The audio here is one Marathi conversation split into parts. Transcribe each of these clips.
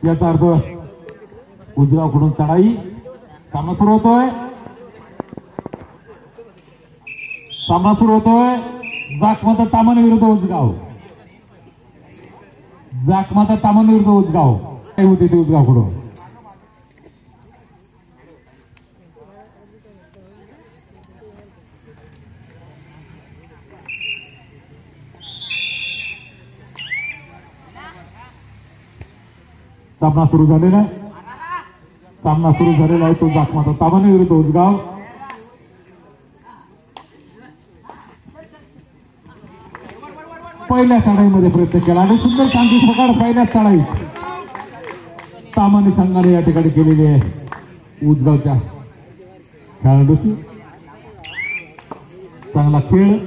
याचा अर्थ उजगावकडून चढाई. सामना सुरू होतोय. जाखमाता तामान विरुद्ध उजगाव. जाखमाता तामान विरुद्ध उजगाव. काय होते ते उजगावकडून. सामना सुरू झालेला आहे. तो जाखमाता तामाने विरुद्ध उजगाव. पहिल्या चढाईमध्ये प्रयत्न केला आणि सुंदर शांती पकड पहिल्या चढाईत तामाने संघाने या ठिकाणी केलेली आहे. उजगावच्या खेळाडूची चांगला खेळ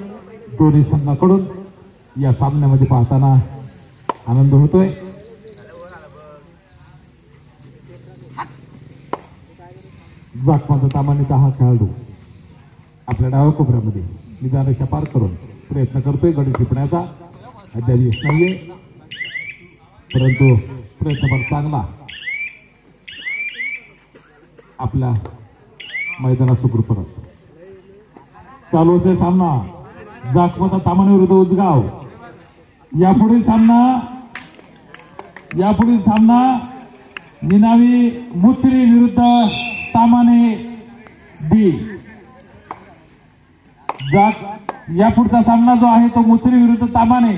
दोन्ही संघाकडून या सामन्यामध्ये पाहताना आनंद होतोय. जाखमाता तामानेचा हा खेळाडू आपल्या डाव्या कोपऱ्यामध्ये निदानाच्या पार करून प्रयत्न करतोय गडी टिपण्याचा. अद्याप यश नाहीये, परंतु प्रयत्न पण चांगला आपल्या मैदानात सुखरूप परत चालू होते सामना. जाखमाता तामाने विरुद्ध उजगाव. यापुढील सामना निनावी मुचरी विरुद्ध तामाने बी. यापुढचा सामना जो आहे तो मुचरी विरुद्ध तामाने.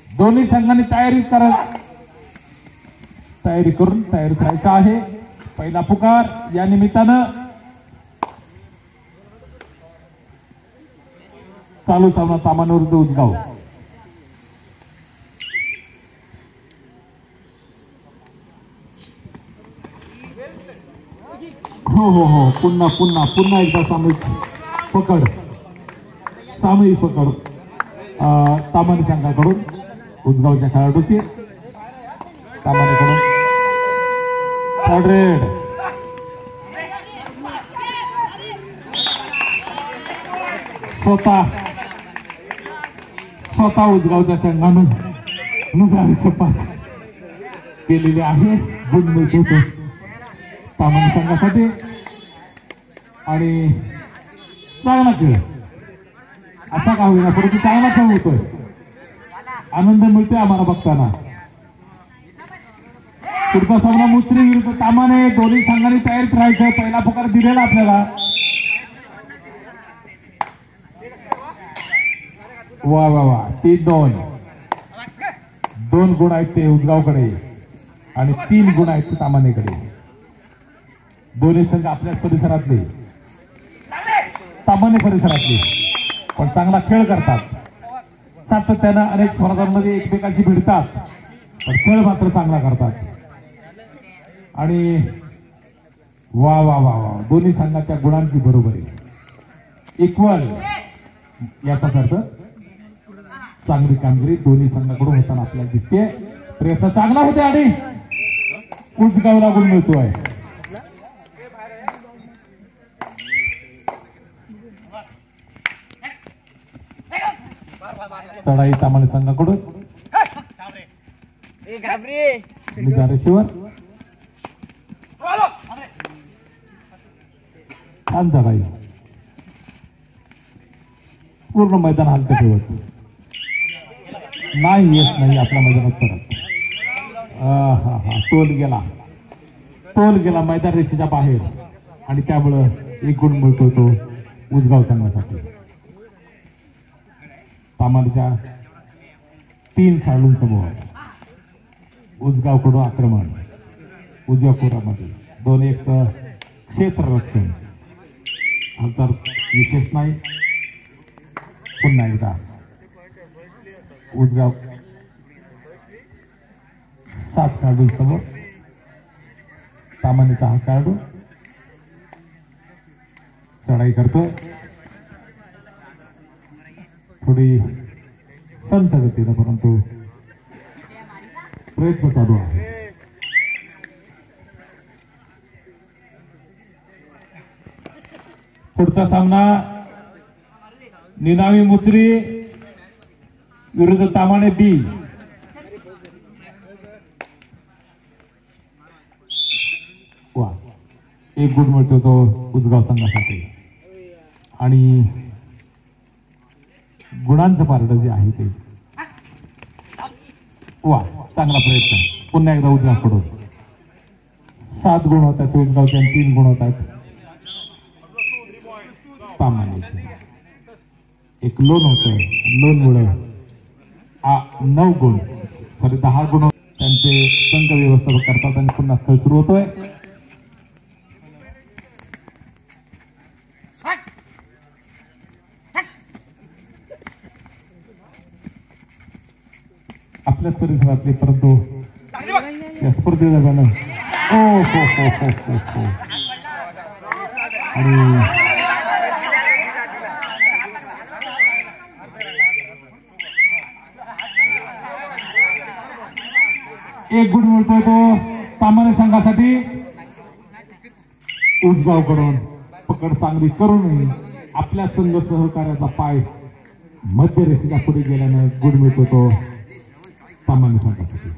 दोन्ही संघांनी तयारी करून तयारीत राहायचं आहे. पहिला पुकार या निमित्तानं चालू सामना तामाने विरुद्ध उजगाव. हो पुन्हा एकदा सामूहिक पकड तामाने संघाकडून उजगावच्या खेळाडूची. तामानेकडून रेड स्वतः उजगावच्या संघानं नुगारी सपाट केलेली आहे. गुण मिळतो तामाने संघासाठी आणि चांगला खेळ असा का होईना परंतु चांगला खेळ होतोय. आनंद मिळतोय आम्हाला बघताना. पुढचा सामना मुचरी विरुद्ध तामाने. दोन्ही संघांनी तयारीत राहायचं. पहिला पुकार दिलेला आपल्याला. वा 3-2 गुण आहेत ते उजगावकडे आणि 3 गुण आहेत ते तामानेकडे. दोन्ही संघ आपल्याच परिसरातले, तामाने परिसरातले, पण चांगला खेळ करतात. सातत्यानं अनेक स्पर्धांमध्ये एकमेकांशी भिडतात, पण खेळ मात्र चांगला करतात. आणि वा दोन्ही संघाच्या गुणांची बरोबरी इक्वल. याचाच अर्थ चांगली कामगिरी दोन्ही संघाकडून होताना आपल्याला दिसते. प्रयत्न चांगला होते आणि उजगावला गुण मिळतोय. चढाई तामाने संघाकडून रेषेवर छान चढाई. पूर्ण मैदान हलतं ठेवत नाही. येत नाही आपल्या मैदानात परत. तोल गेला मैदान रेषेच्या बाहेर आणि त्यामुळं एक गुण मिळतो तो उजगाव संघासाठी. तामानेच्या 3 खेळाडूंसमोर उजगावकडून आक्रमण. उजव्या कोरामध्ये 2-1 क्षेत्ररक्षण. अंतर विशेष नाही. पुन्हा एकदा उजगाव 7 खेळाडूंसमोर तामानेचा हा खेळाडू चढाई करतोय. थोडी संथ गतीनं परंतु प्रयत्न चालू आहे. पुढचा सामना निनावी मुचरी विरुद्ध तामाने बी. वा, एक गुण मिळतो तो उजगाव संघासाठी. आणि गुणांचं पारड जे आहे ते वा, चांगला प्रयत्न. पुन्हा एकदा उजगावकडून 7 गुण होतात उजगावचे आणि 3 गुण होतात तामानेचे. एक लोन होतं, लोन मुळे 9 गुण, सॉरी 10 गुण त्यांचे संघ व्यवस्थापक करतात आणि पुन्हा खेळ सुरू होतोय. आपल्याच परिसरातले, परंतु या स्पर्धेला जाणं हो हो हो हो हो हो. आणि एक गुण मिळतोय तो तामाने संघासाठी. उजगावकडून पकड चांगली करूनही आपल्या संघ सहकार्याचा पाय मध्य रेषेच्या पुढे गेल्यानं गुण मिळतो तो तामाने संघासाठी.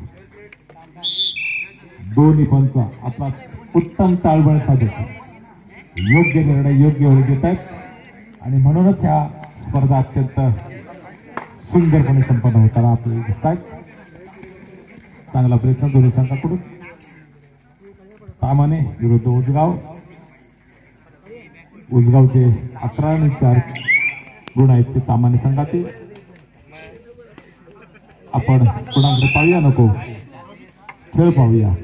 दोन्ही पंच आपला उत्तम ताळमेळ साधत योग्य निर्णय योग्य वेळी घेत आहेत आणि म्हणूनच ह्या स्पर्धा अत्यंत सुंदरपणे संपन्न होताना आपल्याला दिसत आहेत. चांगला प्रयत्न दोन्ही संघाकडून. तामाने विरुद्ध उजगाव. उजगावचे 11 आणि 4 गुण आहेत ते तामाने संघाचे. आपण कुणाकडे पाहूया नको, खेळ पाहूया.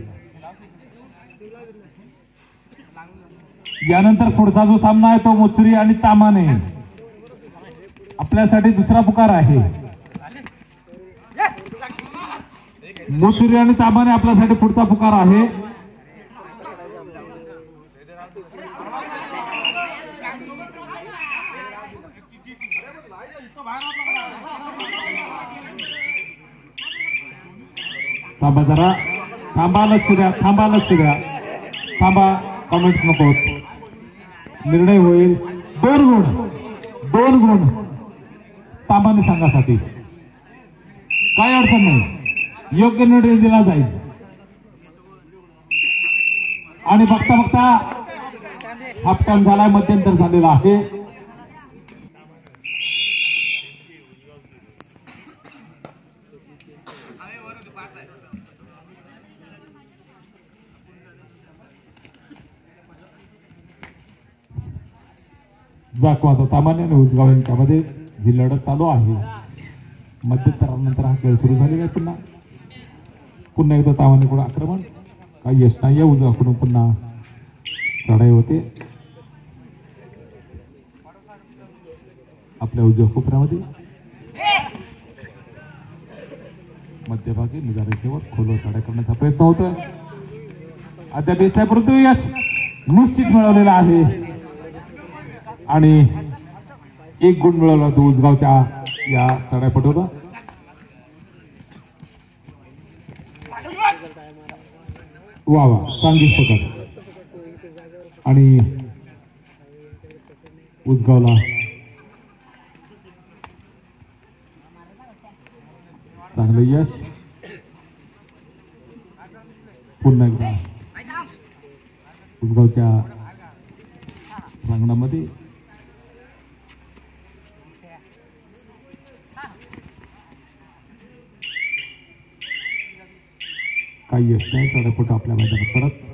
यानंतर पुढचा जो सामना आहे तो मुचरी आणि तामाने. आपल्यासाठी दुसरा पुकार आहे. मुचरी आणि तामाने आपल्यासाठी पुढचा पुकार आहे. थांबा जरा, थांबा, लक्ष द्या, थांबा, लक्ष द्या, थांबा. कमेंट्स नको. निर्णय होईल 2 गुण, 2 गुण तामाने संघासाठी. काय अडचण नाही, योग्य निर्णय दिला जाईल. आणि बघता बघता हाफ टाइम झालाय, मध्यंतर झालेला आहे. जाकवाचा तामाने आणि उजगाव यांच्यामध्ये जी लढत चालू आहे, मध्यंतरानंतर हा खेळ सुरू झालेला आहे. पुन्हा एकदा तामानेकडून आक्रमण, काही यश नाही. उजगावकडून पुन्हा चढाई होते आपल्या उजव्या कोपऱ्यामध्ये. मध्यभागी निगारेशेवर खोलवर चढाई करण्याचा प्रयत्न होतोय. अद्याप दिसतंय, परंतु यश निश्चित मिळवलेला आहे आणि 1 गुण मिळवला तो उजगावच्या या चढाईपटूला. वा वा, चांगली पकड. आणि उजगावला चांगलं यश. पुन्हा एकदा उजगावच्या प्रांगणामध्ये काही यश नाही. चढाईपटू आपल्या मैदानात परत.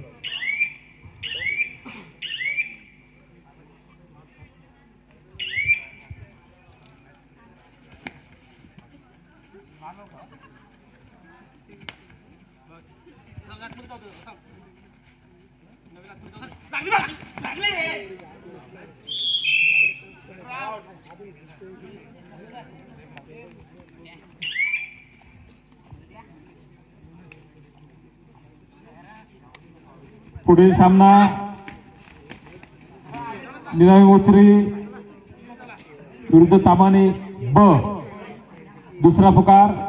पुढील सामना निनावी मोचरी विरुद्ध तामाने ब. दुसरा पुकार.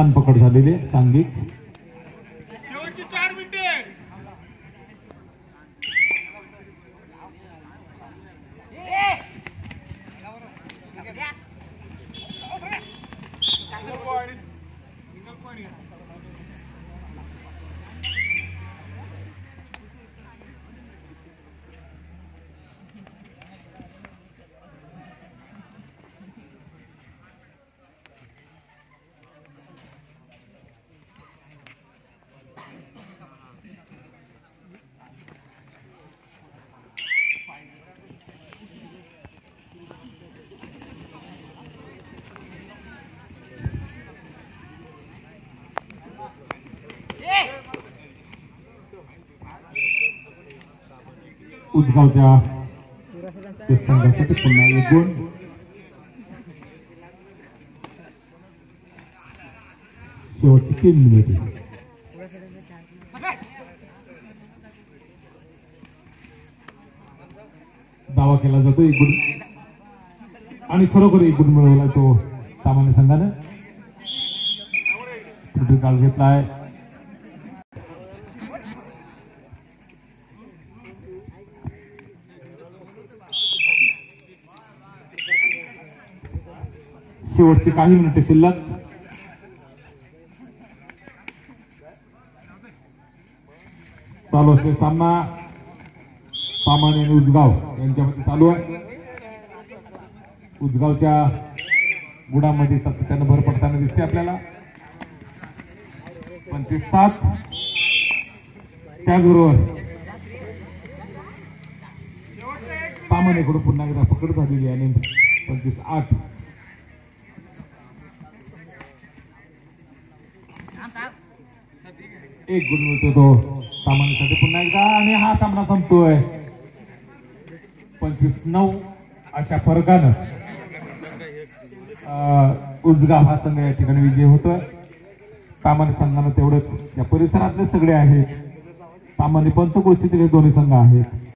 छान पकड झालेली आहे सांघिक. उजगावच्या संघासाठी पुन्हा एक गुण. शेवटची 3 मिनिटे. दावा केला जातो एक गुण आणि खरोखर एक गुण मिळवला तो सामान्य संघाने. काळ घेतलाय. शेवटची काही मिनिटे शिल्लक. चालू असलेला सामना तामान आणि उजगाव यांच्यामध्ये चालू आहे. उजगावच्या गुणांमध्ये सातत्याने भर पडताना दिसते आपल्याला. 25-7. त्याचबरोबर तामानेकडून पुन्हा एकदा पकड झालेली आहे आणि 25-8. एक गुण मिळतो तो सामान्यासाठी पुन्हा एकदा आणि हा सामना संपतोय 25-9 अशा फरकानं. उजगाव हा संघ या ठिकाणी विजय होतोय. सामान्य संघानं तेवढंच या परिसरातले सगळे आहेत. सामान्य पंचक्रोशीतील हे दोन्ही संघ आहेत.